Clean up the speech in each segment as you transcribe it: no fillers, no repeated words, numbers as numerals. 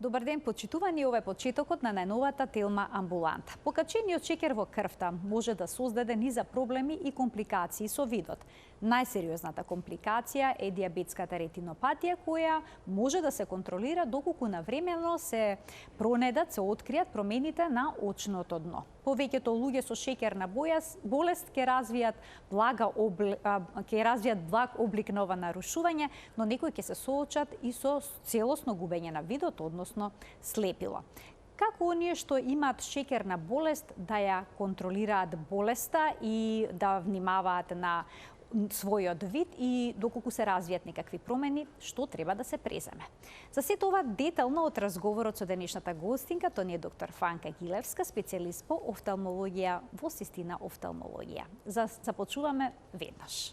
Добар ден, почитувани, ова е почетокот на најновата Телма амбуланта. Покачениот шеќер во крвта може да создаде низа проблеми и компликации со видот. Најсериозната компликација е диабетската ретинопатија, која може да се контролира доколку навремено се пронедат, се откријат промените на очното дно. Повеќето луѓе со шеќерна болест ќе развијат благ облик на ова нарушување, но некои ќе се соочат и со целосно губење на видот, односно слепило. Како оние што имаат шеќерна болест да ја контролираат болеста и да внимаваат на својот вид и доколку се развијат некакви промени, што треба да се преземе. За сето ова детално од разговорот со денешната гостинка, тоа е доктор Фанка Гилевска, специјалист по офталмологија во Систина офталмологија. Започуваме веднаш.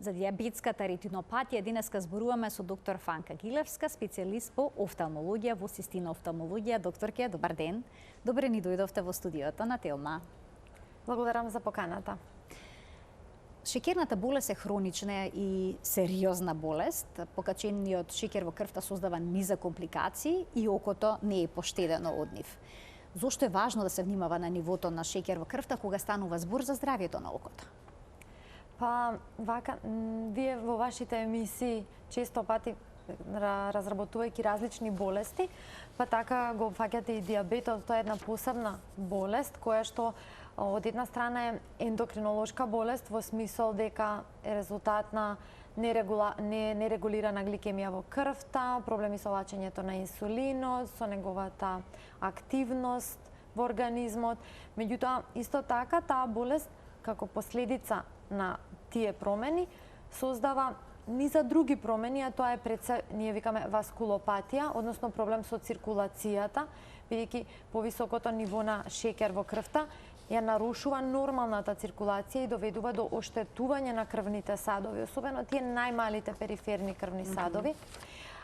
За диабетската ретинопатија денеска зборуваме со доктор Фанка Гилевска, специјалист по офталмологија во Систина офталмологија. Докторке, добар ден. Добре ни дојдовте во студиото на Телма. Благодарам за поканата. Шеќерната болест е хронична и сериозна болест. Покачениот шеќер во крвта создава низа компликации и окото не е поштедено од нив. Зошто е важно да се внимава на нивото на шеќер во крвта кога станува збор за здравјето на окото? Па, вака, вие во вашите емисии често пати разработувајќи различни болести, па така го фаќате и диабетот, тоа е една посебна болест која што од една страна е ендокринолошка болест во смисол дека е резултат на нерегулирана гликемија во крвта, проблеми со лачењето на инсулинот, со неговата активност во организмот. Меѓутоа, исто така таа болест како последица на тие промени создава низа други промени, а тоа е ние викаме васкулопатија, односно проблем со циркулацијата, бидејќи повисокото ниво на шеќер во крвта ја нарушува нормалната циркулација и доведува до оштетување на крвните садови, особено тие најмалите периферни крвни садови.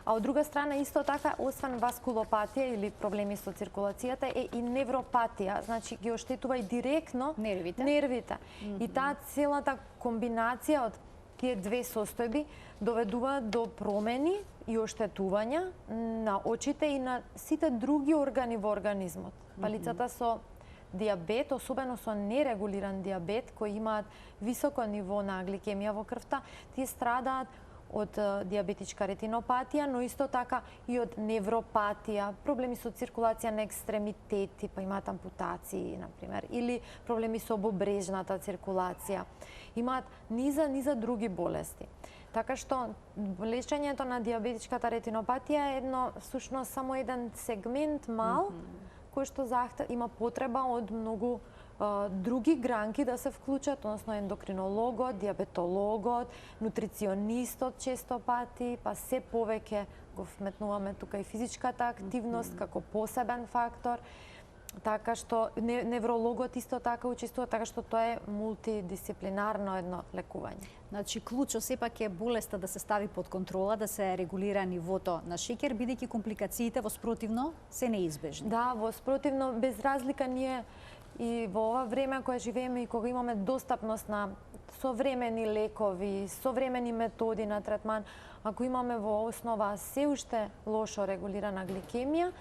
А од друга страна, исто така, освен васкулопатија или проблеми со циркулацијата, е и невропатија, значи ги оштетува и директно нервите. И таа целата комбинација од тие две состојби доведува до промени и оштетувања на очите и на сите други органи во организмот. Па лицата со диабет, особено со нерегулиран диабет, кои имаат високо ниво на гликемија во крвта, тие страдаат од диабетичка ретинопатија, но исто така и од невропатија, проблеми со циркулација на екстремитети, па имаат ампутации, например, или проблеми со обобрежната циркулација. Имаат низа други болести. Така што лечењето на диабетичката ретинопатија е всушност само еден сегмент мал, кој што има потреба од многу други гранки да се вклучат, односно ендокринологот, диабетологот, нутриционистот често пати, па се повеќе го вметнуваме тука и физичката активност како посебен фактор, така што неврологот исто така учествува, така што тоа е мултидисциплинарно едно лекување. Значи, клучо сепак е болеста да се стави под контрола, да се регулира нивото на шеќер, бидејќи компликациите во спротивно се неизбежни. Да, во спротивно, без разлика ние и во ова време кое живееме и кога имаме достапност на современи лекови, современи методи на третман, ако имаме во основа се уште лошо регулирана гликемија,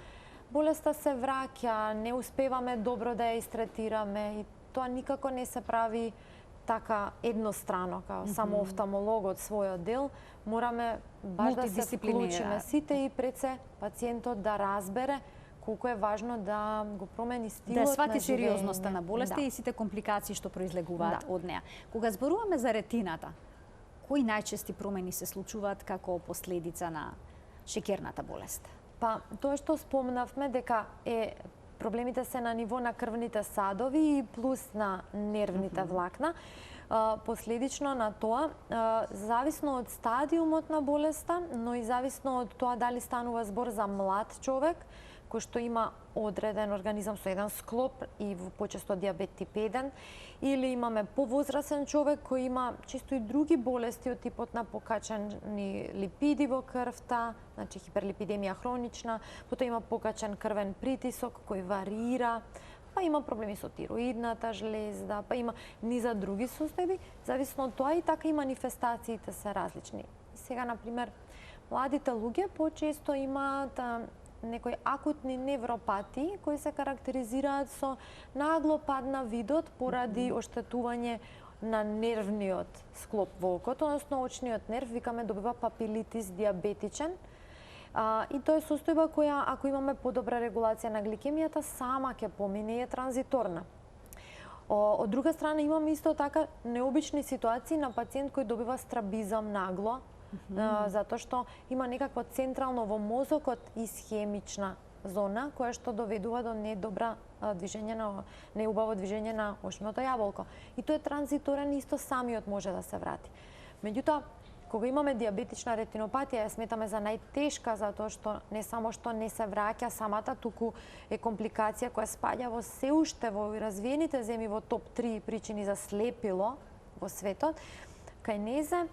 болеста се враќа, не успеваме добро да ја истретираме и тоа никако не се прави така еднострано, као само офталмологот својот дел, мораме баш да се вклучиме сите и пред се пациентот да разбере колку е важно да го промени стилот на живење. Да свати сериозноста на болеста и сите компликации што произлегуваат од неа. Кога зборуваме за ретината, кои најчести промени се случуваат како последица на шеќерната болест? Па, тоа што спомнавме дека проблемите се на ниво на крвните садови и плюс на нервните влакна. Последично на тоа, зависно од стадиумот на болеста, но и зависно од тоа дали станува збор за млад човек, кој што има одреден организам со еден склоп и почесто диабет тип 1, или имаме повозрасен човек кој има често и други болести од типот на покачени липиди во крвта, значи хиперлипидемија хронична, потоа има покачен крвен притисок кој варира па има проблеми со тироидната жлезда, па има низа други состојби, зависно од тоа и така и манифестациите се различни. Сега, например, младите луѓе почесто имаат некои акутни невропатии кои се карактеризираат со нагло пад на видот поради оштетување на нервниот склоп во окото, односно очниот нерв, викаме, добива папилитис диабетичен. И тоа е состојба која, ако имаме подобра регулација на гликемијата, сама ќе помине и е транзиторна. Од друга страна, имаме исто така необични ситуации на пациент кој добива страбизам нагло, затоа што има некакво централно во мозокот исхемична зона која што доведува до неубаво движење на очното јаболко. И тој е транзиторен, исто самиот може да се врати. Меѓутоа, кога имаме диабетична ретинопатија, ја сметаме за најтешка затоа што не само што не се враќа самата, туку е компликација која спаѓа во се уште во развиените земји во топ 3 причини за слепило во светот. Кај незе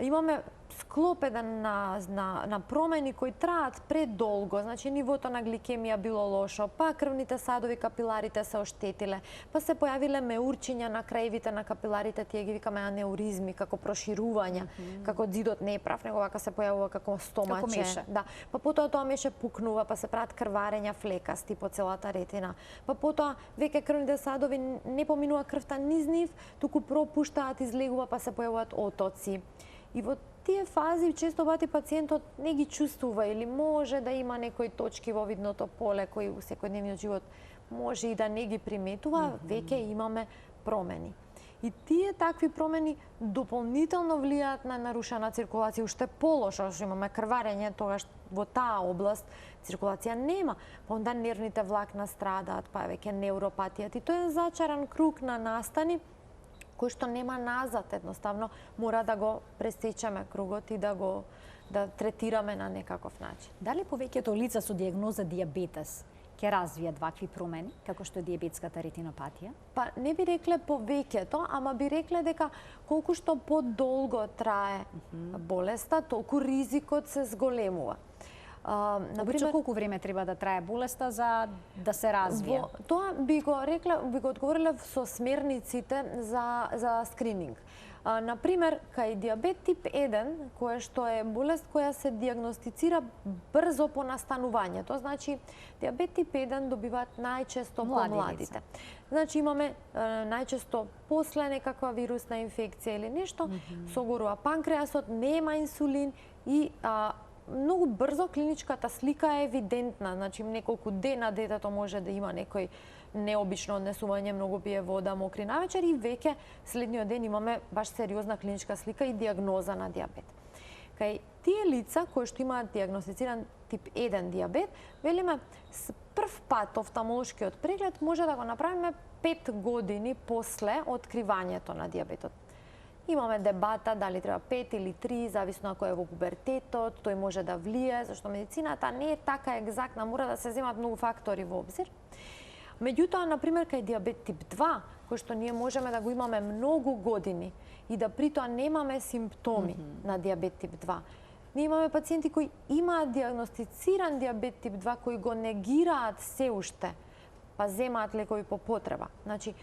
имаме склоп еден на промени кои траат предолго, значи нивото на гликемија било лошо, па крвните садови, капиларите се оштетиле, па се појавиле меурчиња на краевите на капиларите, тие ги викаме анеуризми, како проширувања, како ѕидот не е прав, него вака се појавува како стомаче. Како меше. Да. Па потоа тоа меше пукнува, па се прават крварења флекасти по целата ретина. Па потоа веќе крвните садови не поминува крвта низ нив, туку пропуштаат, излегува, па се појавуваат отоци. И во тие фази често пати пациентот не ги чувствува или може да има некои точки во видното поле кои у секојдневниот живот може и да не ги приметува, веќе имаме промени. И тие такви промени дополнително влијаат на нарушена циркулација, уште полошо, што имаме крварење, тогаш во таа област циркулација нема, па онда нервните влакна страдаат, па веќе неуропатијата. И тоа е зачаран круг на настани кој што нема назад, едноставно мора да го пресечеме кругот и да третираме на некаков начин. Дали повеќето лица со дијагноза дијабетес ќе развијат вакви промени, како што е дијабетската ретинопатија? Па не би рекле повеќето, ама би рекле дека колку што подолго трае болеста, толку ризикот се зголемува. Обично колку време треба да трае болеста за да се развие? Тоа би го одговорила со смерниците за скрининг. Например, кај диабет тип 1, која што е болест која се дијагностицира брзо по настанувањето, значи диабет тип 1 добиваат најчесто помладите. Значи имаме најчесто после некаква вирусна инфекција или нешто, согорува панкреасот, нема инсулин и многу брзо клиничката слика е евидентна, значи неколку дена детето може да има некој необично однесување, многу пие вода, мокри навечер и веќе следниот ден имаме баш сериозна клиничка слика и дијагноза на диабет. Кај тие лица кои што имаат дијагностициран тип 1 диабет, велиме с прв пат офталмолошкиот преглед може да го направиме 5 години после откривањето на диабетот. Имаме дебата дали треба 5 или 3, зависно ако е во пубертетот, тој може да влие, зашто медицината не е така екзактна, мора да се земат многу фактори во обзир. Меѓутоа, например, кај диабет тип 2, кој што ние можеме да го имаме многу години и да при тоа немаме симптоми на диабет тип 2, ние имаме пациенти кои имаат дијагностициран диабет тип 2, кои го негираат се уште, па земаат лекови по потреба. Значи,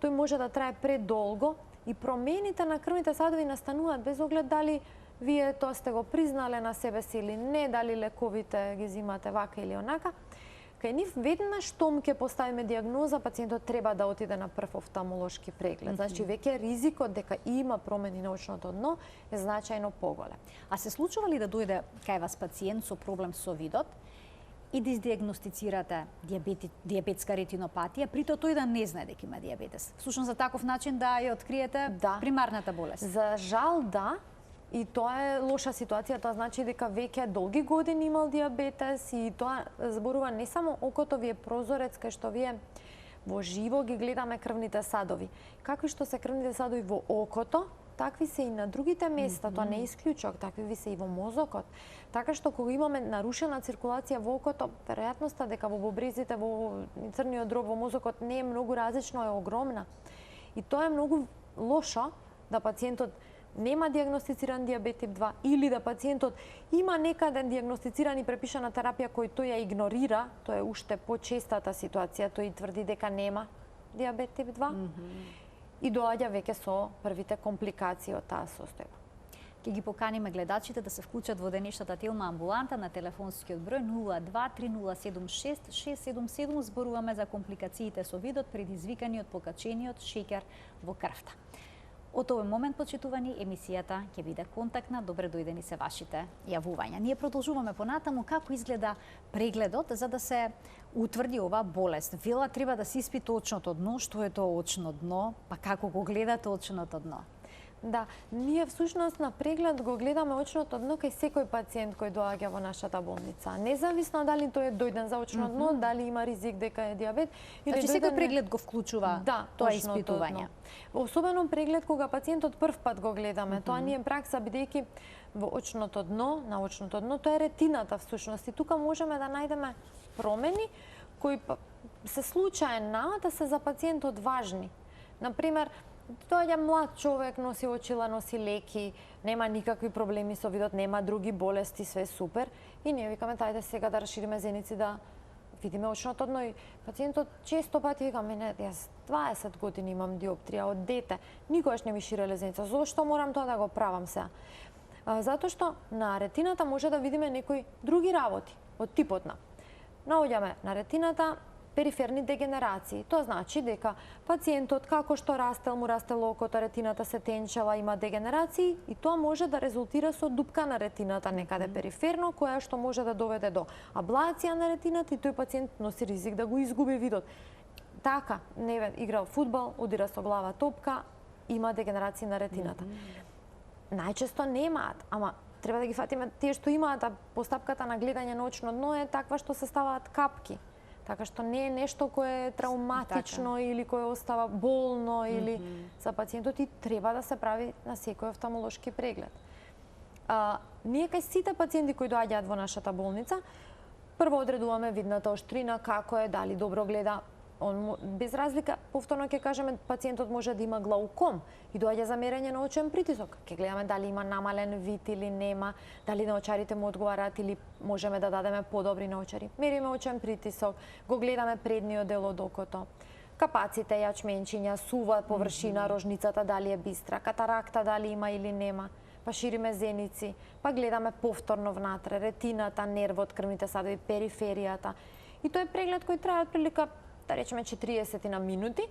тој може да трае предолго и промените на крвните садови настануваат без оглед дали вие тоа сте го признале на себе си или не, дали лековите ги зимате вака или онака. Кај нив веднаш штом ќе поставиме дијагноза, пациентот треба да отиде на прв офталмолошки преглед. Значи веќе ризикот дека има промени на очното дно е значајно поголем. А се случува ли да дојде кај вас пациент со проблем со видот и да дијагностицирате дијабетска ретинопатија, прито тој да не знае дека има дијабетес? Всушност за таков начин да ја откриете примарната болест? За жал да. И тоа е лоша ситуација, тоа значи дека веќе долги години имал дијабетес и тоа зборува не само окото ви е прозорец кај што вие во живо ги гледаме крвните садови. Какви што се крвните садови во окото, такви се и на другите места, тоа не е исклучок, такви ви се и во мозокот. Така што кога имаме нарушена циркулација во окото, веројатноста дека во бобрезите, во црниот дроб, во мозокот не е многу различно, е огромна. И тоа е многу лошо да пациентот нема диагностициран диабет тип 2 или да пациентот има некаден диагностициран и препишана терапија кој тој ја игнорира, тоа е уште почестата ситуација, тој тврди дека нема диабет тип 2 и доаѓа веќе со првите компликации од таа состојба. Ќе ги поканиме гледачите да се вклучат во денешната Телма амбуланта на телефонскиот број 023076 зборуваме за компликациите со видот предизвикани од покачениот шеќер во крвта. Од овој момент, почитувани, емисијата ќе биде контактна. Добре дојдени се вашите јавувања. Ние продолжуваме понатаму како изгледа прегледот за да се утврди оваа болест. Вела треба да се испита очното дно, што е тоа очно дно, па како го гледате очното дно? Да, ние всушност на преглед го гледаме очното дно кај секој пациент кој доаѓа во нашата болница. Независно дали тој е дојден за очно дно, дали има ризик дека е диабет или значи секој преглед го вклучува тоа испитување. Особено преглед кога пациентот прв пат го гледаме. Тоа ни е пракса бидејќи во очното дно, на очното дно, тоа е ретината всушност и тука можеме да најдеме промени кои се случајно да се за пациентот важни. Например, доаѓа млад човек, носи очила, носи леки, нема никакви проблеми со видот, нема други болести, све супер. И ние викаме, тајде сега да расшириме зеници, да видиме очното дно. И пациентот често пати вика, мене, јас 20 години имам диоптрија од дете, никогаш не ми ширеле зеница, зошто морам тоа да го правам сега? Затоа што на ретината може да видиме некои други работи од типот на. Наоѓаме на ретината периферни дегенерации. Тоа значи дека пациентот како што растел, му растело окото, ретината се тенчела, има дегенерации и тоа може да резултира со дупка на ретината некаде периферно, која што може да доведе до аблација на ретината и тој пациент носи ризик да го изгуби видот. Така, не играл фудбал, удира со глава топка, има дегенерации на ретината. Најчесто немаат, ама треба да ги фатиме тие што имаат, а постапката на гледање на очно дно е таква што се ставаат капки. Така што не е нешто кое е травматично или кое остава болно или за пациентот и треба да се прави на секој офталмолошки преглед. Ние кај сите пациенти кои доаѓаат во нашата болница, прво одредуваме виднатаоштрина, како е, дали добро гледа. Без разлика, повторно ќе кажеме, пациентот може да има глауком и доаѓа за мерење на очен притисок. Ќе гледаме дали има намален вид или нема, дали наочарите му одговараат или можеме да дадеме подобри наочари. Мериме очен притисок, го гледаме предниот дел од окото. Капаците, јачменчиња, сува површина, рожницата дали е бистра, катаракта дали има или нема. Па шириме зеници, па гледаме повторно внатре, ретината, нервот, крвните садови, периферијата. И тој е преглед кој трае отприлика, да речеме 40 на минути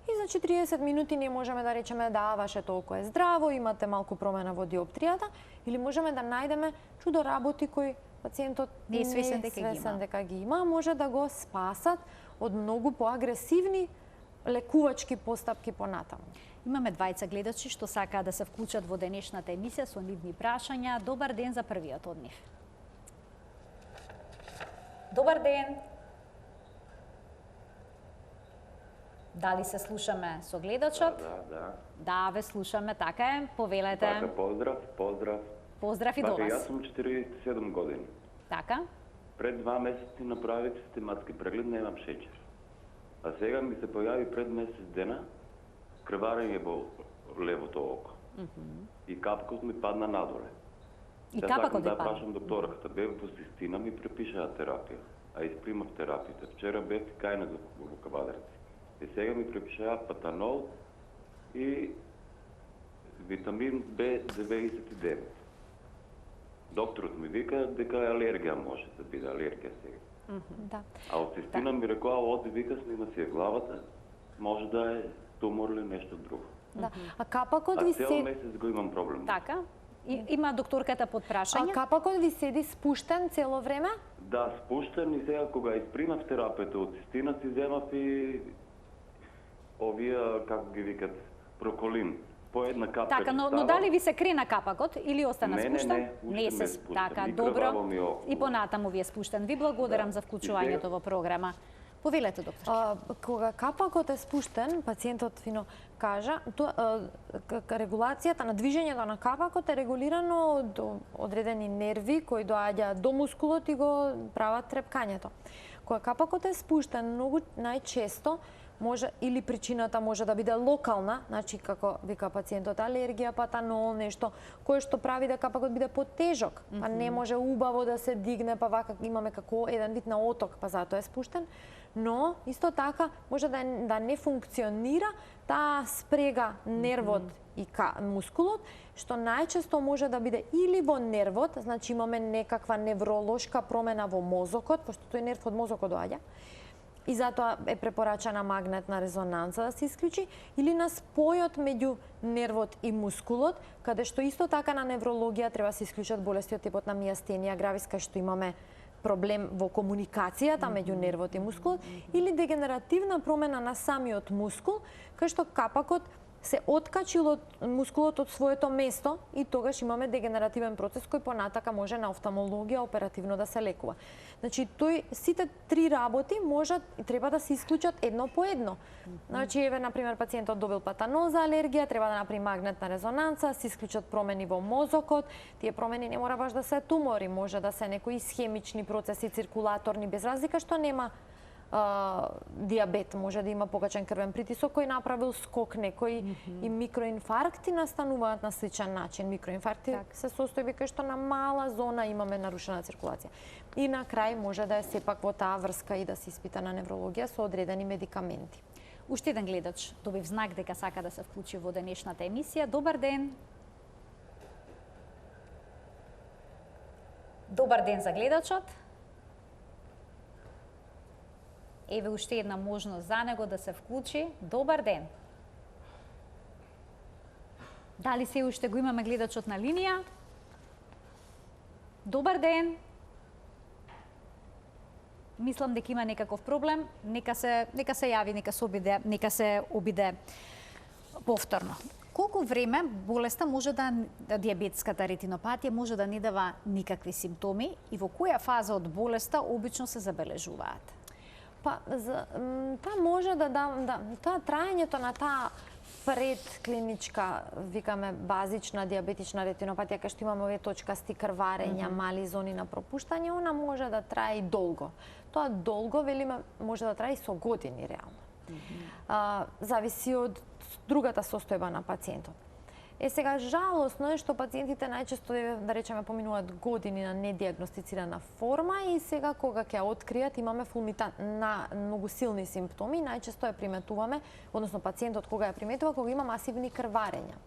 и за 40 минути ние можеме да речеме да, вашето око е здраво, имате малку промена во диоптријата или можеме да најдеме чудо работи кои пациентот не е свесен дека ги има, може да го спасат од многу поагресивни лекувачки постапки понатаму. Имаме двајца гледачи што сакаат да се вклучат во денешната емисија со нивни прашања. Добар ден за првиот од нив. Добар ден. Дали се слушаме со гледачот? Да, ве слушаме, така е. Повелете. Така, поздрав. Поздрав и до вас. Јас сум 47 години. Така. Пред 2 месеци направив систематски преглед, немам шеќер. А сега ми се појави пред месец дена крварење во левото око. И капкот ми падна надоле. И капакот да ви падна? прашам докторката, бев во Систина, ми препишаа терапија, а испримав терапиите. Вчера бев кај во Кавадарци. И сега ми препишаа патанол и витамин B99. Докторот ми вика дека алергија може да биде алергија сега. Да. А од Систина ми рекоа, оди вика, снима си главата, може да е тумор или нешто друго. Да. А капакот ви цел месец го имам проблем. Така. Има докторката под прашање. А капакот ви седи спуштен цело време? Да, спуштен и сега кога испримав терапијата од Систина си земав и овие, како ги викат, проколин. По една капка. Така, но дали ви се крена капакот или остана спуштен? Не се спуштен. Така, добро. И понатаму ви е спуштен. Ви благодарам за вклучувањето во програма. Повелете, доктор. Кога капакот е спуштен, пациентот фино кажа, регулацијата на движењето на капакот е регулирано од одредени нерви кои доаѓаат до мускулот и го прават трепкањето. Кога капакот е спуштен, многу најчесто може или причината може да биде локална, значи како вика пациентот алергија, патанол, нешто кое што прави дека пак биде потежок, па не може убаво да се дигне, па вака имаме како еден вид на оток, па затоа е спуштен. Но исто така може да не функционира таа спрега нервот и мускулот, што најчесто може да биде или во нервот, значи имаме некаква невролошка промена во мозокот, пошто тој нерв од мозокот доаѓа, и затоа е препорачана магнетна резонанца да се исклучи, или на спојот меѓу нервот и мускулот, каде што исто така на неврологија треба да се исклучат болести од типот на мијастенија гравис, кај што имаме проблем во комуникацијата меѓу нервот и мускулот, или дегенеративна промена на самиот мускул, кај што капакот се откачил од мускулот од своето место и тогаш имаме дегенеративен процес кој понатака може на офталмологија оперативно да се лекува. Значи сите три работи можат и треба да се исклучат едно по едно. Значи еве на пример пациентот добил патанол за алергија, треба да направи магнетна резонанца, се исклучат промени во мозокот. Тие промени не мора баш да се тумори, може да се некои исхемични процеси, циркулаторни, без разлика што нема диабет, може да има покачен крвен притисок кој направил скок, некои и микроинфаркти настануваат на сличен начин. Микроинфаркти се состојби кај што на мала зона имаме нарушена циркулација. И на крај може да е сепак во таа врска и да се испита на неврологија со одредени медикаменти. Уште еден гледач добив знак дека сака да се вклучи во денешната емисија. Добар ден. Добар ден за гледачот. Еве уште една можност за него да се вклучи. Добар ден. Дали се уште го имаме гледачот на линија? Добар ден. Мислам дека има некаков проблем. Нека се јави, нека се обиде повторно. Колку време болеста може диабетската ретинопатија може да не дава никакви симптоми и во која фаза од болеста обично се забележуваат? Па, таа може таа траењето на таа предклиничка, викаме базична диабетична ретинопатија, кај што имаме овие точкасти крварења, мали зони на пропуштање, она може да трае и долго. Тоа долго, велиме, може да трае и со години реално. Зависи од другата состојба на пациентот. Сега, жалосно е што пациентите најчесто, да речеме, поминуваат години на недиагностицирана форма и сега кога ќе откријат имаме на многу силни симптоми, најчесто ја приметуваме, односно пациентот кога ја приметува, кога има масивни крварења.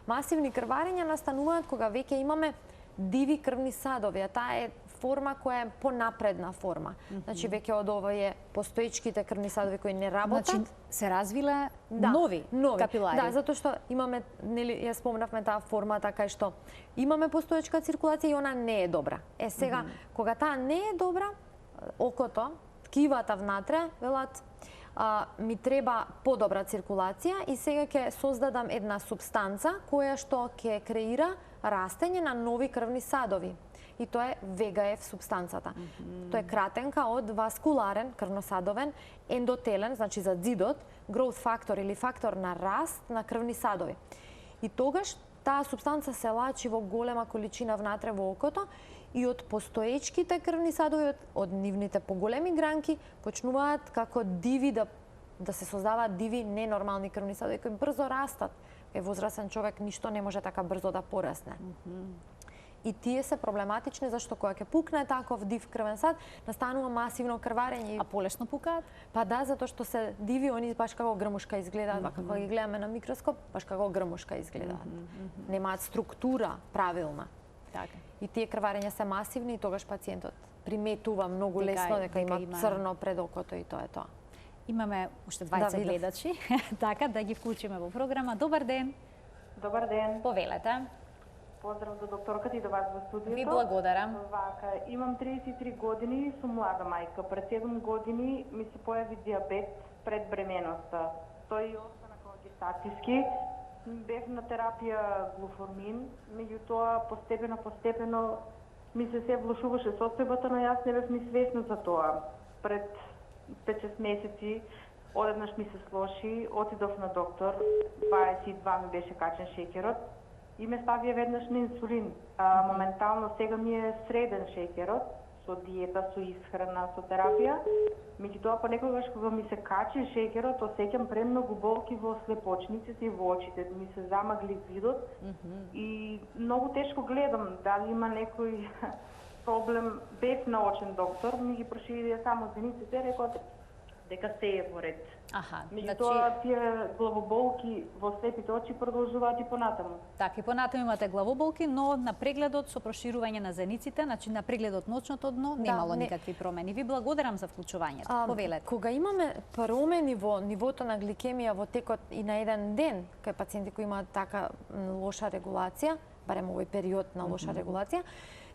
Масивни крварења настануваат кога веќе имаме диви крвни садови, а таа е форма која е понапредна форма. Значи веќе од овие постоечките крвни садови кои не работат, значи се развила нови капилари. Да, затоа што имаме, нели ја спомнавме таа формата кај што имаме постоечка циркулација и она не е добра. Сега кога таа не е добра, окото, ткивата внатре велат ми треба подобра циркулација и сега ќе создадам една супстанца која што ќе креира растење на нови крвни садови. И тоа е ВГФ супстанцата. Тоа е кратенка од васкуларен, крвносадовен, ендотелен, значи за зидот, growth factor или фактор на раст на крвни садови. И тогаш таа супстанца се лачи во голема количина внатре во окото и од постоечките крвни садови, од нивните поголеми гранки, почнуваат како диви да се создаваат диви ненормални крвни садови кои брзо растат. Возрасен човек ништо не може така брзо да порасне. И тие се проблематични зашто кога ќе пукне таков див крвен сад, настанува масивно крварење. А полесно пукаат? Па да, затоа што се диви, они баш како грмушка изгледаат, кога ги гледаме на микроскоп, баш како грмушка изгледаат. Немаат структура правилна. Така. И тие крварења се масивни и тогаш пациентот приметува многу лесно дека има црно пред окото и тоа е тоа. Имаме уште 20 гледачи, така да ги вклучиме во програма. Добар ден. Добар ден. Повелете. Поздрав за докторката и до вас во студиото. Ви благодарам. Вака, имам 33 години и сум млада мајка. Пред 7 години ми се појави диабет пред бременоста. Тој остана како гестатиски. Бев на терапија глуформин, меѓутоа постепено ми се влошуваше состојбата, но јас не бев ни свесна за тоа. Пред 5-6 месеци одеднаш ми се слоши, отидов на доктор, 22 ми беше качен шеќерот и ме ставија веднаш на инсулин. Моментално сега ми е среден шеќерот со диета, со исхрана, со терапија. Меѓутоа, понекогаш кога ми се качи шеќерот, осеќам премногу болки во слепочниците и во очите, ми се замагли видот и многу тешко гледам. Дали има некој проблем? Бев научен доктор, ми ги прошири само зениците, рекол дека се е во ред. Аха, Меѓутоа, тие главоболки во слепите очи продолжуваат и понатаму. Така, и понатаму имате главоболки, но на прегледот со проширување на зениците, значи на прегледот ночното дно, немало никакви промени. Ви благодарам за вклучувањето. Повелете. Кога имаме промени во нивото на гликемија во текот и на еден ден, кај пациенти кои имаат така лоша регулација, барем овој период на лоша регулација,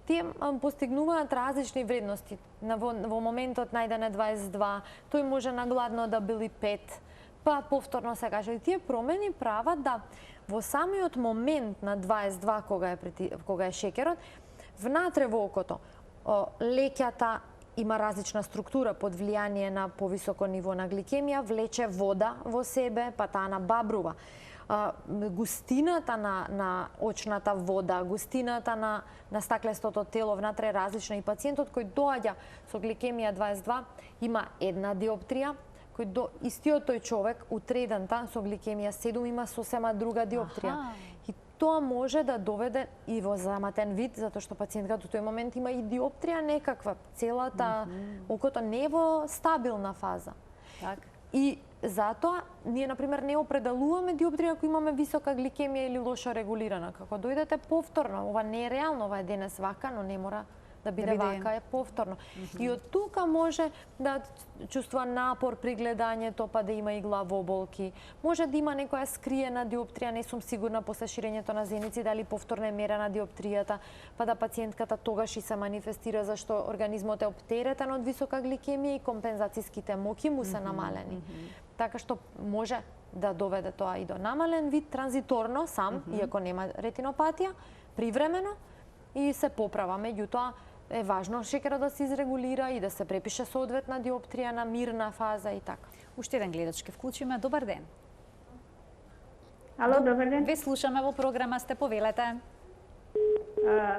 тие постигнуваат различни вредности. Во моментот најден е 22, тој може нагладно да били 5, па повторно се каже. И тие промени прават да во самиот момент на 22 кога е шеќерот, внатре во окото, леќата има различна структура под влијание на повисоко ниво на гликемија, влече вода во себе, па таа набабрува. Густината на очната вода, густината на стаклестото тело внатре е различна и пациентот кој доаѓа со гликемија 22 има една диоптрија, кој истиот тој човек утредента со гликемија 7 има сосема друга диоптрија. И тоа може да доведе и во заматен вид, затоа што пациентката во тој момент има и диоптрија некаква, целата окото не е во стабилна фаза. Така. И затоа ние, например, не определуваме диоптрија ако имаме висока гликемија или лошо регулирана. Како дојдете повторно, ова не е реално, ова е денес вака, но не мора да биде вака, е повторно. И од тука може да чувствува напор при гледањето, па да има и главоболки. Може да има некоја скриена диоптрија, не сум сигурна после ширењето на зеници дали повторно е мерена диоптријата, па да пациентката тогаш и се манифестира зашто организмот е оптеретен од висока гликемија и компензацијските моки му се намалени. Така што може да доведе тоа и до намален вид транзиторно сам, иако нема ретинопатија, привремено и се поправа. Меѓутоа е важно шеќерот да се изрегулира и да се препише соодветна диоптрија на мирна фаза и така. Уште еден гледач ке вклучиме. Добар ден. Ало, добар ден. Ве слушаме во програма, сте, повелете.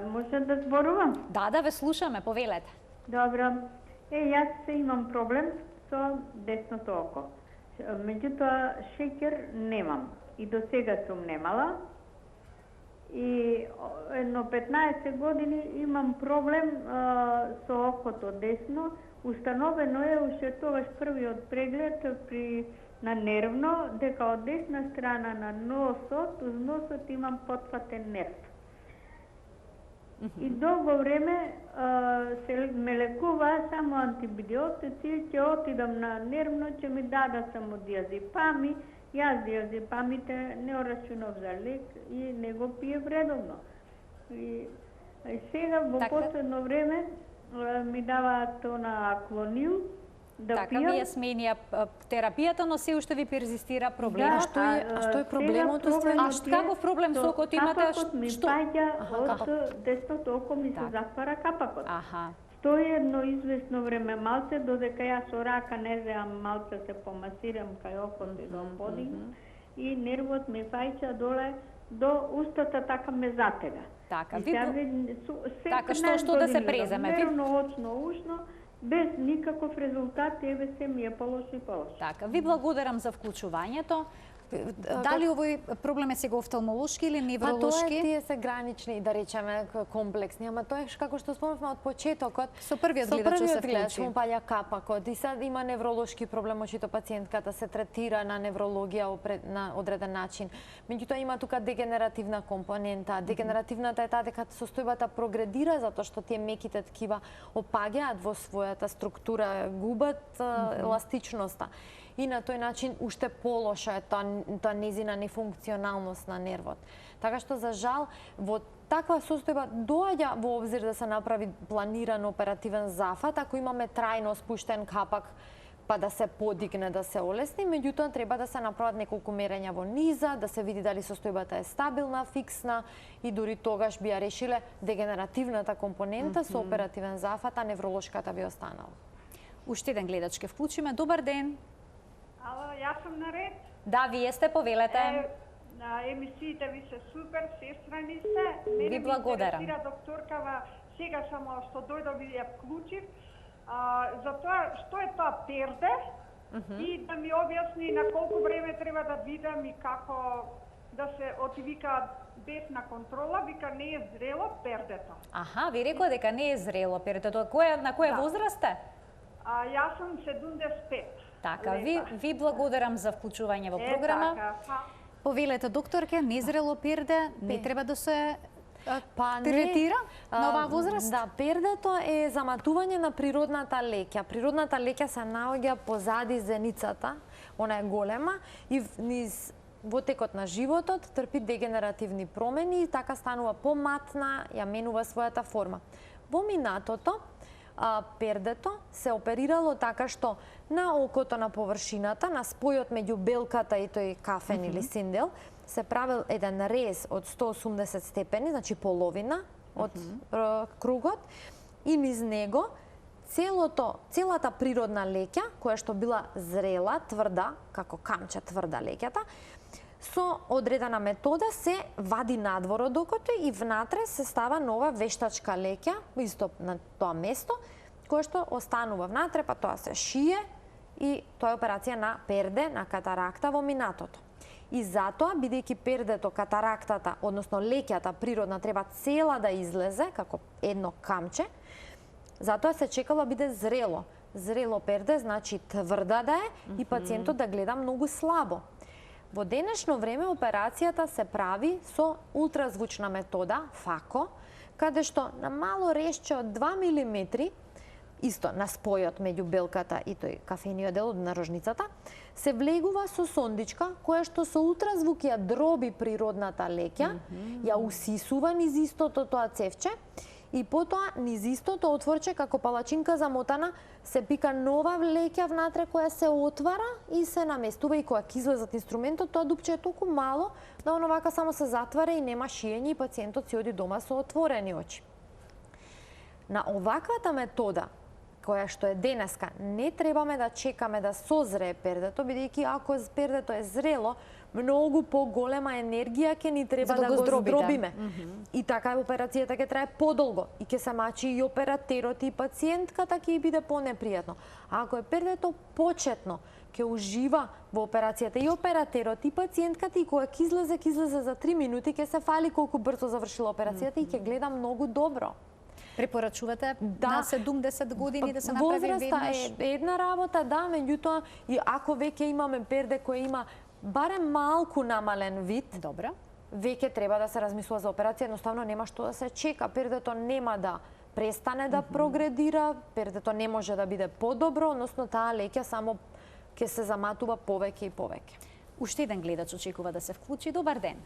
Може да зборувам? Да, ве слушаме, повелете. Добро. Јас имам проблем со десното око. Меѓутоа, шеќер немам. И до сега сум немала. И едно 15 години имам проблем со окото десно. Установено е уште тогаш првиот преглед на нервно дека од десна страна на носот, уз носот имам потфатен нерв. И долго време ме лекуваа само антибиотици, ќе отидам на нервно, ќе ми дадат само диазепами. Јас диазепамите не орачунав за лек и не го пиев редовно. И сега во последно време ми даваат на аклонил да така, пијам. вие сменија терапијата, но се уште ви перзистира проблемот. Што е проблемот? Каков проблем со окото имате? Капакот ми паѓа од десното око, ми се затвара капакот. Стои едно известно време малце, додека јас со рака не земам малце се помасирам кај окото и да подигнам, и нервот ми фајќа доле до устата, така ме затега. Така, така што да се преземе? Нервно, очно, ушно, без никаков резултат, еве се ми е полошо и полошо. Така, ви благодарам за вклучувањето. Дали овој проблем е сега офталмолошки или невролошки? Па тоа тие се гранични, да речеме, комплексни, ама тоа е како што спомнавме од почетокот. Со првиот гледач се вклучи. Му паѓа капакот и сега има невролошки проблем, очито пациентката се третира на неврологија на одреден начин. Меѓутоа има тука дегенеративна компонента. Дегенеративната е таа дека состојбата прогредира затоа што тие меките ткива опаѓаат во својата структура, губат еластичноста. И на тој начин уште полоша е таа незина нефункционалност на нервот. Така што, за жал, во таква состојба доаѓа во обзир да се направи планиран оперативен зафат, ако имаме трајно спуштен капак, па да се подигне, да се олесни, меѓутоа треба да се направат неколку мерења во низа, да се види дали состојбата е стабилна, фиксна и дури тогаш би ја решиле дегенеративната компонента со оперативен зафат, а невролошката би останала. Уште еден гледач ке вклучиме. Добар ден. Ало, јас сум наред. Да, вие сте, повелете. Емисиите ви се супер, сестрани сте. Ви благодарам. Мене ми интересира докторкава сега само што дојдов и ја вклучив, за тоа што е тоа перде и да ми објасни на колку време треба да видам и како да се отвика без на контрола, вика не е зрело пердето. Аха, ви рекол дека не е зрело пердето. На која возраст сте? Јас сум 75. Така, ви благодарам за вклучување во програма. Така. Повелете, докторке, незрело перде не треба да се Па третира на оваа возраст? Да, пердето е заматување на природната леќа. Природната леќа се наоѓа позади зеницата, она е голема и во текот на животот трпи дегенеративни промени и така станува поматна, ја менува својата форма. Во минатото, пердето се оперирало така што на окото на површината, на спојот меѓу белката и тој кафен или синдел, се правил еден рез од 180 степени, значи половина од кругот, и низ него целата природна леќа, која што била зрела, тврда, како камче тврда леќата, со одредена метода се вади надвор од окото и внатре се става нова вештачка леќа, исто на тоа место, која што останува внатре, па тоа се шие и тоа е операција на перде, на катаракта во минатото. И затоа, бидејќи пердето, катарактата, односно леќата природна треба цела да излезе, како едно камче, затоа се чекало да биде зрело. Зрело перде значи тврда да е и пациентот да гледа многу слабо. Во денешно време операцијата се прави со ултразвучна метода, ФАКО, каде што на мало резче од 2 мм, исто на спојот меѓу белката и тој кафениот дел од наружницата, се влегува со сондичка која што со ултразвук ја дроби природната леќа, ја усисува низ истото тоа цевче и потоа низ истото отворче како палачинка замотана се пика нова леќа внатре која се отвара и се наместува и кога ќе излезат инструментот, тоа дупче е толку мало да оно вака само се затвара и нема шиење и пациентот си оди дома со отворени очи. На оваквата метода која што е денеска, не требаме да чекаме да созрее пердето, бидејќи ако пердето е зрело, многу поголема енергија ќе ни треба да го здробиме. И така операцијата ќе трае подолго и ќе се мачи и оператерот и пациентката ќе биде понепријатно. А ако е пердето почетно, ќе ужива во операцијата и оператерот и пациентката и кога ќе излезе за 3 минути, ќе се фали колку брзо завршила операцијата и ќе гледа многу добро. Препорачувате на 70 години да се направи веднаш? Возраста е една работа, да, меѓутоа и ако веќе имаме перде кој има барем малку намален вид, добро, веќе треба да се размислува за операција, едноставно нема што да се чека. Пердето нема да престане да прогредира, пердето не може да биде подобро, односно таа леќа само ќе се заматува повеќе и повеќе. Уште еден гледач очекува да се вклучи. Добар ден.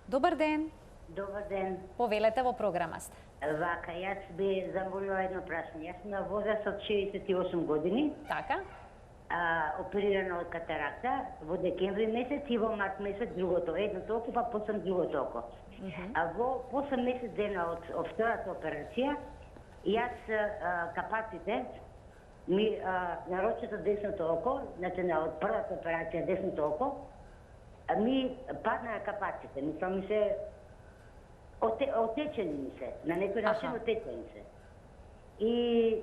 Добар ден. Добар ден. Повелете, во програма сте. Вака, јас би замолила едно прашање. Јас сум на возраст од 68 години. Така. Оперирана од катаракта во декември месец и во март месец другото. Едното око, па после другото око. Во 8 месец дена од втората операција, јас капаците ми нарочето десното око, значи од првата операција десното око, ми падна капаците. Мислам ми се отечени ми се, на некој начин отечени се. И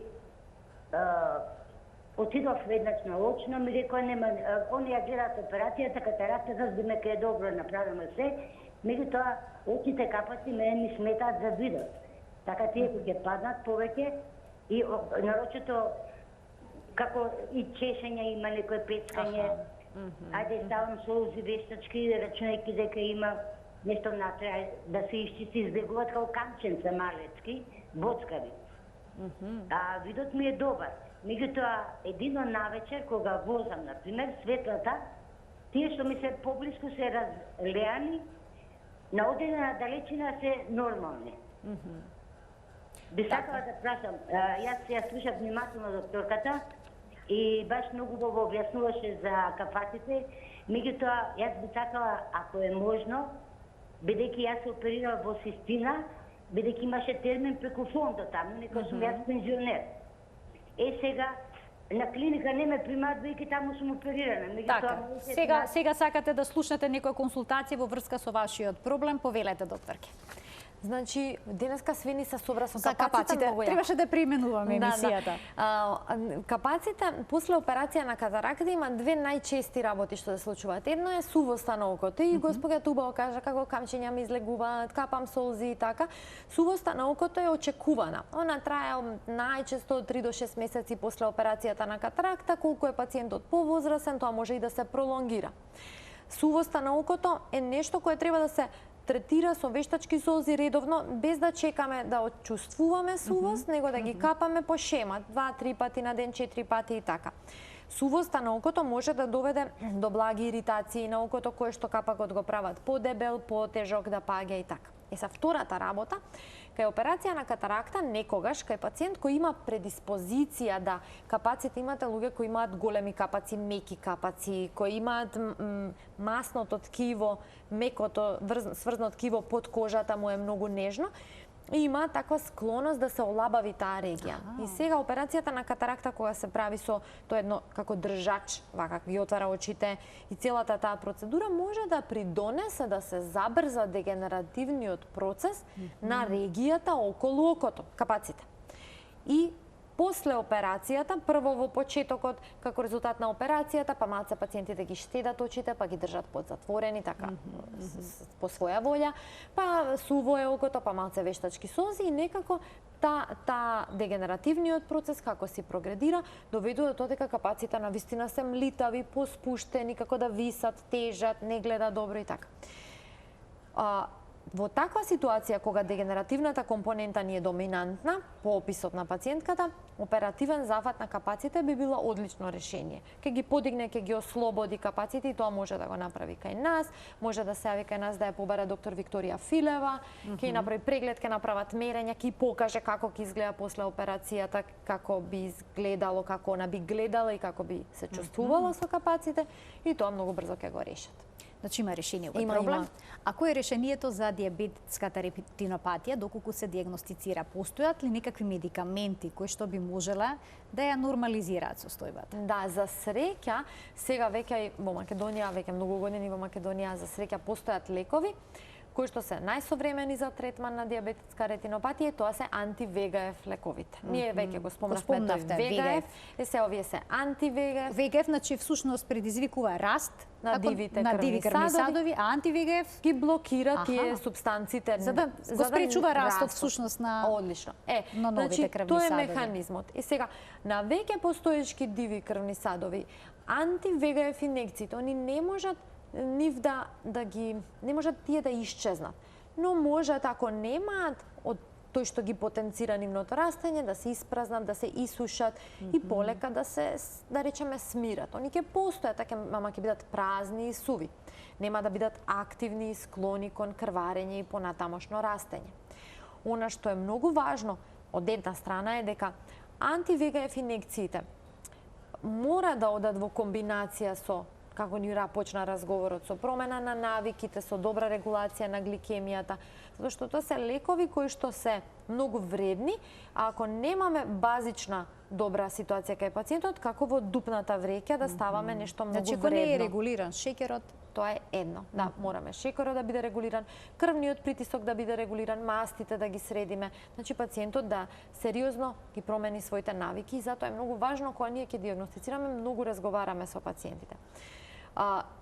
отидов веднаш на очно, ми рекоа нема, они ја гледаат операцијата, катарактата, за дека е добро направено се, меѓутоа очите капаци мене ми сметаат за видот. Така тие кои ќе паднат повеќе и нарочито како и чешење има некој пецкање, ајде ставам солзи вештачки, рачунајќи дека има нешто внатре, да се исчисти, излегуваат како камченца малечки, боцкави. Видот ми е добар. Меѓутоа, едино навечер, кога возам, например, светлата, тие што ми се поблиску се разлеани, на одредена далечина се нормални. Би сакала да прашам, јас ја слушав внимателно докторката и баш многу го објаснуваше за капаците, меѓутоа, јас би сакала, ако е можно, бидејќи јас се оперирав во Систина, бидејќи имаше термин преку фондот таму, некој сум јас пензионер. Сега на клиника не ме примаат, бидејќи таму сум оперирана. Така, сега сакате да слушнете некоја консултација во врска со вашиот проблем, повелете, докторке. Значи, денеска све ни се собра со За капаците многу јако. Требаше да преименуваме емисијата. Капаците после операција на катаракта има две најчести работи што се случуваат. Едно е сувоста на окото и госпоѓата убаво кажа како камчиња ми излегуваат, капам солзи и така. Сувоста на окото е очекувана. Она трае најчесто 3 до 6 месеци после операцијата на катаракта, колку е пациентот повозрасен, тоа може и да се пролонгира. Сувоста на окото е нешто кое треба да се третира со вештачки солзи редовно, без да чекаме да очувствуваме сувост, него да ги капаме по шема, 2-3 пати на ден, 4 пати и така. Сувоста на окото може да доведе до благи иритации на окото, кое што капакот го прават подебел, потежок да паѓа и така. Са втората работа, кај операција на катаракта, некогаш кај пациент кој има предиспозиција да капаците, имате луѓе кои имаат големи капаци, меки капаци, кои имаат масното ткиво, мекото сврзно ткиво под кожата му е многу нежно, и има таква склоност да се олабави таа регија. И сега операцијата на катаракта кога се прави со тоа едно како држач, вака ги отвара очите, и целата таа процедура може да придонесе да се забрза дегенеративниот процес на регијата околу окото, капаците. И после операцијата, прво во почетокот, како резултат на операцијата, па малце пациентите ги штедат очите, па ги држат подзатворени, така, по своја волја, па суво е окото, па малце вештачки солзи и некако та дегенеративниот процес, како си прогредира, доведува до тоа дека капаците навистина се млитави, поспуштени, како да висат, тежат, не гледа добро и така. Во таква ситуација, кога дегенеративната компонента ни е доминантна, по описот на пациентката, оперативен зафат на капаците би било одлично решение. Ке ги подигне, ке ги ослободи капаците и тоа може да го направи кај нас, може да се јави кај нас да ја побара доктор Викторија Филева, ке направи преглед, ке направат мерења, ке покаже како ќе изгледа после операцијата, како би изгледало, како она би гледала и како би се чувствувала со капаците и тоа многу брзо ќе го решат. Значи има решение овој проблем. А кој е решението за диабетската ретинопатија, доколку се диагностицира? Постојат ли некакви медикаменти кои што би можела да ја нормализираат состојбата? Да, за среќа, сега веќе во Македонија, веќе многу години во Македонија, за среќа постојат лекови кои што се најсовремени за третман на диабетска ретинопатија, тоа се анти-ВГФ лековите. Ние веќе го спомнавме тој ВГФ, се овие се анти-ВГФ. ВГФ, значи всушност предизвикува раст на дивите крвни садови, а анти-ВГФ ги блокира тие субстанците за да го спречува растот всушност на одлично. на новите крвни тоа е садови. механизмот. И сега на веќе постоечки диви крвни садови, анти-ВГФ инекциите, они не можат нив не можат тие да исчезнат. Но можат, ако немаат од тој што ги потенцира нивното растење, да се испразнат, да се исушат и полека да се, да речеме, смират. Они ќе постојат, ама ќе бидат празни и суви. Нема да бидат активни и склони кон крварење и понатамошно растење. Она што е многу важно од една страна е дека анти-ВГФ инекциите мора да одат во комбинација со, како ни почна разговорот, со промена на навиките, со добра регулација на гликемијата, затоа што тоа се лекови кои што се многу вредни, а ако немаме базична добра ситуација кај пациентот, како во дупната вреќа да ставаме нешто многу значи, вредно. Значи, ако не е регулиран шеќерот, тоа е едно. Да, мораме шекерот да биде регулиран, крвниот притисок да биде регулиран, мастите да ги средиме. Значи пациентот да сериозно ги промени своите навики и затоа е многу важно кога ние ќе дијагностицираме, многу разговараме со пациентите.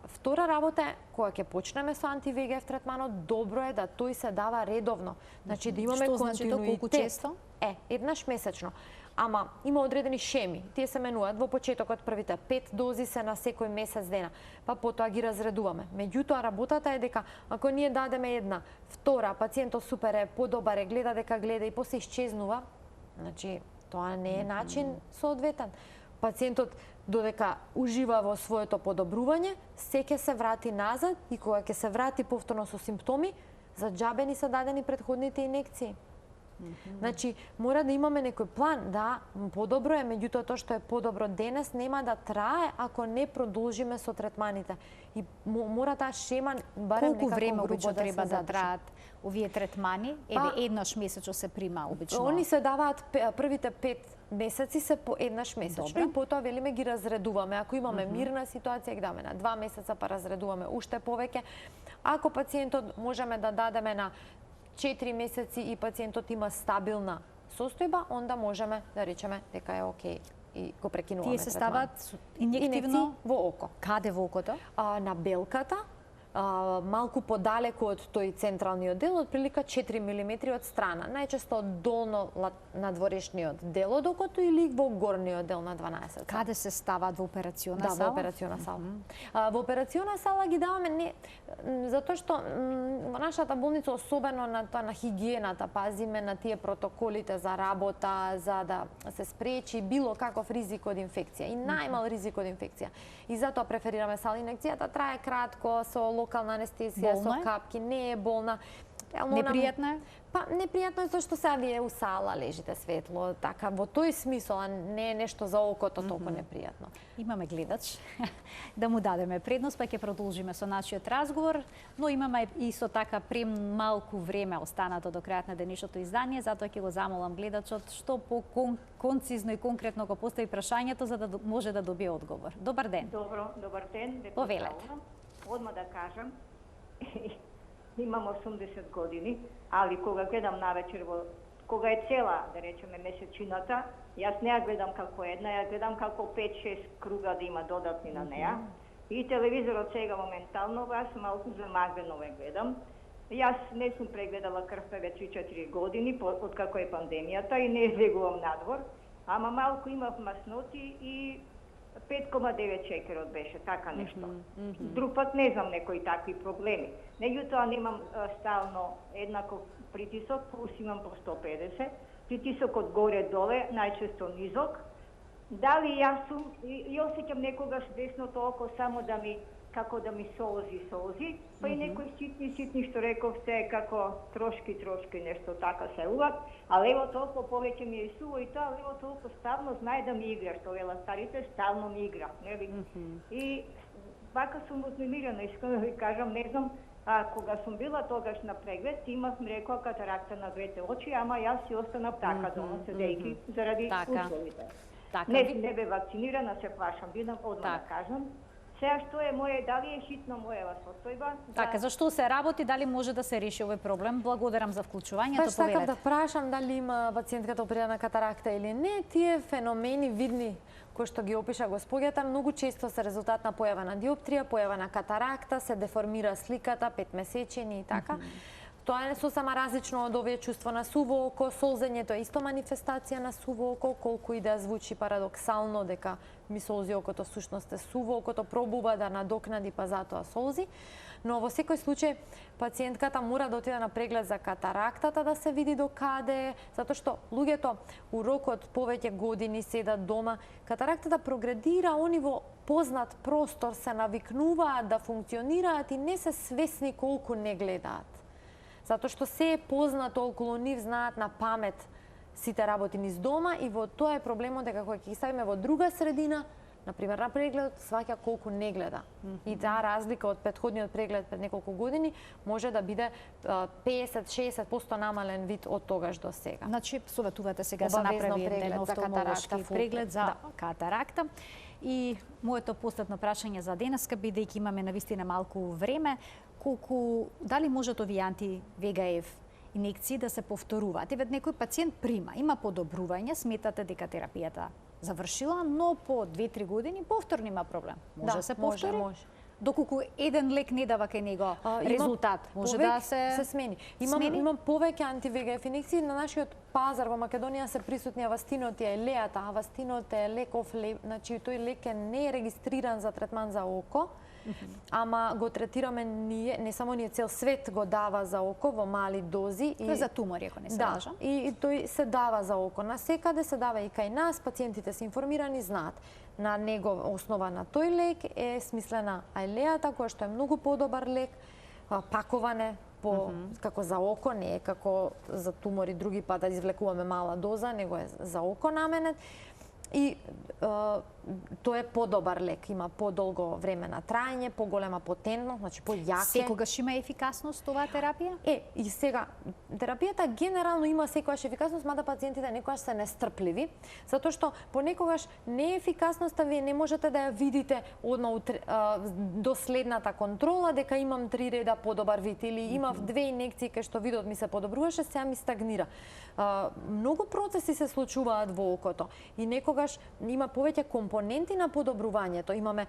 Втора работа е, кога ќе почнеме со анти-ВГФ третманот, добро е да тој се дава редовно. Значи да имаме континуитет. Што значи колку често? Еднаш месечно. Ама има одредени шеми. Тие се менуваат во почетокот, првите 5 дози се на секој месец дена, па потоа ги разредуваме. Меѓутоа работата е дека ако ние дадеме една, втора, пациентот супер е, подобар е, гледа дека гледа и после исчезнува, значи тоа не е начин соодветен. Пациентот додека ужива во своето подобрување, се ќе се врати назад и кога ќе се врати повторно со симптоми, за џабе ни се дадени претходните инекции. Значи, мора да имаме некој план, да, подобро е, меѓутоа тоа што е подобро денес нема да трае ако не продолжиме со третманите. И мора таа шема барем колку време обично да треба да траат овие третмани? Еве еднаш месечно се прима обично. Они се даваат првите 5 месеци се по еднаш месечно. Добре. И потоа велиме ги разредуваме. Ако имаме мирна ситуација, ги даваме на 2 месеца, па разредуваме уште повеќе. Ако пациентот можеме да дадеме на 4 месеци и пациентот има стабилна состојба, онда можеме да речеме дека е окей и го прекинуваме. Тие се стават инјективно во око. Каде во окото? На белката, малку подалеку од тој централниот дел, отприлика 4 мм од страна. Најчесто долно надворешниот дел од окото или во горниот дел на 12. Каде се стават во операциона сала? сала? Да, во операциона сала. Во операциона сала ги даваме не затоа што во нашата болница особено на тоа на хигиената пазиме на тие протоколите за работа, за да се спречи било каков ризик од инфекција и најмал ризик од инфекција. И затоа преферираме сала. Инекцијата трае кратко со локална анестезија, со капки, не е болна. Непријатно е? Па, непријатно е зашто сега вие у сала лежите светло, така, во тој смисол, а не е нешто за окото толку непријатно. Имаме гледач, да му дадеме предност, па ќе продолжиме со нашиот разговор, но имаме и со така премалку време останато до крајот на денешното издание, затоа ќе го замолам гледачот што по концизно и конкретно го постави прашањето за да може да добие одговор. Добар ден. Добар ден. Повелете. Одма да кажам, имам 80 години, али кога гледам навечер, кога е цела, да речеме, месечината, јас не ја гледам како една, ја гледам како 5-6 круга да има додатни на неа. И телевизорот сега моментално, аз малку замаглено ве гледам. Јас не сум прегледала крвта веќе 3-4 години, откако е пандемијата и не излегувам надвор, ама малку имав масноти и 5,9 шекерот беше, така нешто. Друг пат не знам некои такви проблеми. Меѓутоа немам стално еднаков притисок, плюс имам по 150. Притисокот горе-доле, најчесто низок. Дали јас сум и осеќам некогаш десното око само да ми како да ми солзи, па и некои ситни што рековте како трошки нешто така се уват, а левото око повеќе ми е суво и тоа левото око ставно знае да ми игра, што вела старите, ставно ми игра, нели? И вака сум узнемирена, искам да ви кажам, не знам, кога сум била тогаш на преглед, имав рекла катаракта на двете очи, ама јас си останав така дома седејки заради условите. Не бе вакцинирана, се плашам, бидам одма да кажам. Сега што е моје, дали е хитно мојава состојба? Така, зашто се работи, дали може да се реши овој проблем? Благодарам за вклучувањето, повелете. Сакам да прашам дали има пациентката оперирана катаракта или не. Тие феномени видни кои што ги опиша господјата, многу често се резултат на појава на диоптрија, појава на катаракта, се деформира сликата, 5-месечени и така. Тоа е сосема различно од овие чувство на суво око, солзењето е исто манифестација на суво око, колку и да звучи парадоксално дека ми солзи окото, всушност е суво окото, пробува да надокнади па затоа солзи. Но во секој случај пациентката мора да отиде на преглед за катарактата да се види до каде, затоа што луѓето у рокот повеќе години седат дома, катарактата прогредира, они во познат простор се навикнуваат да функционираат и не се свесни колку не гледаат. Затоа што се е познато околу нив, знаат на памет сите работи низ дома и во тоа е проблемот дека кога ќе ги ставиме во друга средина, например на преглед, сваќа колку не гледа. И таа разлика од претходниот преглед пред неколку години може да биде 50-60% намален вид од тогаш до сега. Значи, советувате сега се направи еден офталмолошки преглед за катаракта. И моето последно прашање за денеска, бидејќи имаме навистина малку време, дали можат овие анти-ВГФ инекции да се повторуваат? Еве некој пациент прима, има подобрување, сметате дека терапијата завршила, но по 2-3 години повторно има проблем. Може да се повтори? Може. Доколку еден лек не дава кај него резултат, може да се смени. Имам повеќе анти-ВГФ инекции на нашиот пазар во Македонија се присутни авастинот и елеата. Авастинот е леков, значи тој лек не е регистриран за третман за око, ама го третираме ние, не само ние, цел свет го дава за око во мали дози. Тој е за тумори, ако не се лажам. И тој се дава за око. Насекаде се дава и кај нас, пациентите се информирани, знаат. На него основа на тој лек е смислена аелеата, која што е многу подобар лек, паковане како за око, не е како за тумори други па да извлекуваме мала доза, него е за око наменет. И тоа е подобар лек, има подолго време на траење, поголема потентност, значи појаке. Секогаш има ефикасност оваа терапија? И сега, терапијата генерално има секогаш ефикасност, мада пациентите некогаш се нестрпливи, затоа што понекогаш неефикасноста вие не можете да ја видите одма до следната контрола дека имам 3 реда подобар вид или имав 2 инекции кај што видот ми се подобруваше, сега ми стагнира. Многу процеси се случуваат во окото и некогаш има повеќе компоненти на подобрувањето. Имаме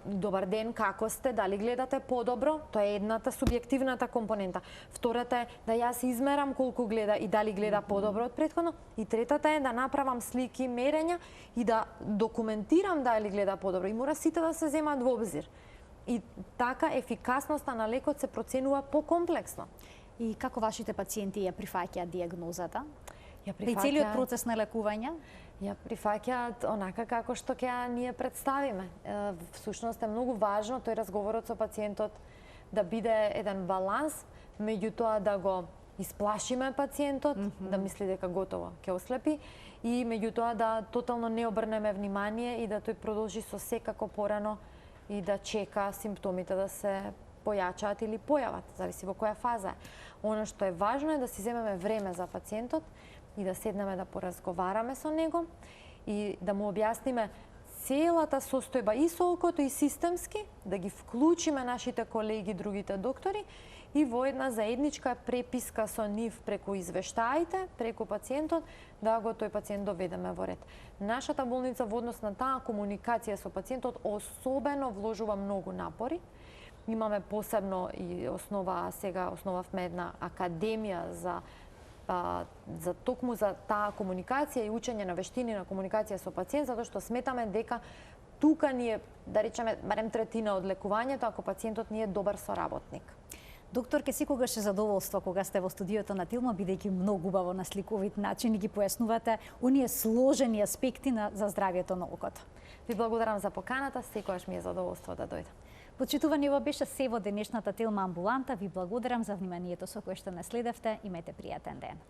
добар ден, како сте, дали гледате подобро, тоа е едната субјективната компонента. Втората е да јас измерам колку гледа и дали гледа подобро од претходно. И третата е да направам слики, мерења и да документирам дали гледа подобро. И мора сите да се земаат во обзир. И така ефикасноста на лекот се проценува покомплексно. И како вашите пациенти ја прифаќаат диагнозата? При При целиот процес на лекување? Ја прифаќаат онака како што ќе ние представиме. Всушност е многу важно тој разговорот со пациентот да биде еден баланс меѓу тоа да го исплашиме пациентот, да мисли дека готово ќе ослепи и меѓу тоа да тотално не обрнеме внимание и да тој продолжи со секако порано и да чека симптомите да се појачаат или појават, зависи во која фаза е. Оно што е важно е да си земеме време за пациентот и да седнеме да поразговараме со него и да му објасниме целата состојба и со окото и системски, да ги вклучиме нашите колеги, другите доктори и во една заедничка преписка со нив преку извештаите, преку пациентот, да го тој пациент доведеме во ред. Нашата болница во однос на таа комуникација со пациентот особено вложува многу напори. Имаме посебно и основавме една академија за токму за таа комуникација и учење на вештини на комуникација со пациент, затоа што сметаме дека тука ни е, да речеме, барем третина од лекувањето, ако пациентот ни е добар соработник. Докторке, секогаш е задоволство кога сте во студиото на Тилма, бидејќи многу убаво на сликовит начин ги појаснувате оние сложени аспекти за здравјето на окото. Ви благодарам за поканата, секогаш ми е задоволство да дојдам. Почитувани, ова беше се во денешната Тилма амбуланта. Ви благодарам за вниманието со кое што не следевте. Имајте пријатен ден.